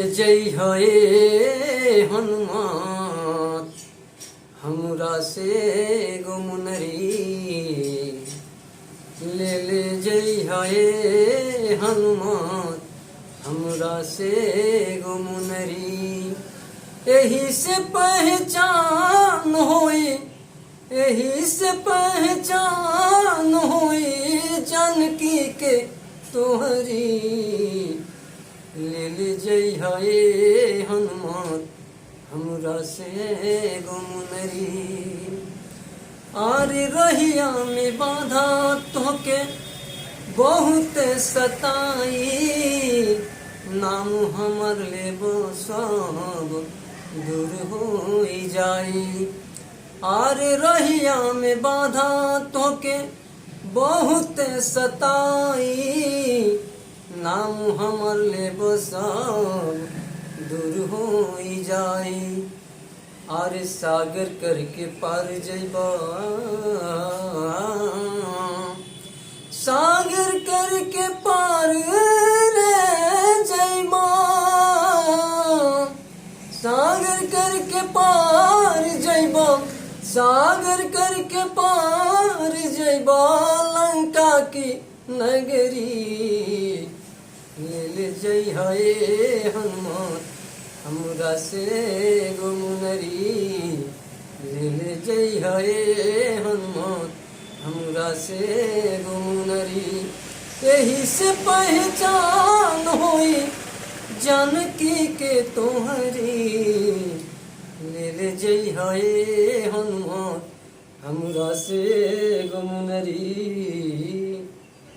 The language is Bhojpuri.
जय हे हनुमान हमरा से गुमनरी ले ले जय हे हनुमान हमरा से गुमनरी। यही से पहचान होई, यही से पहचान होई जानकी के तोहरी। ले ले जय हे हनुमान हमरा से गुमनरी। आरे रहिया में बाधा तोके बहुत सताई, नाम हमर लेबो सब दूर हो जाई। आरे रहिया में बाधा तोके बहुत सताई, नाम हमर लेबो सब दूर हो जाई। आरे सागर करके पार जइबा, सागर करके पार रे जइबा, सागर करके पार जइबा, सागर करके पार जइबा लंका की नगरी। ले ले जय हे हनुमान हमरा से गुमनरी। ले ले जय हे हनुमान हमरा से गुमनरी। यही से पहचान होई जानकी के तोहरी। ले ले जय हे हनुमान हमरा से गुमनरी।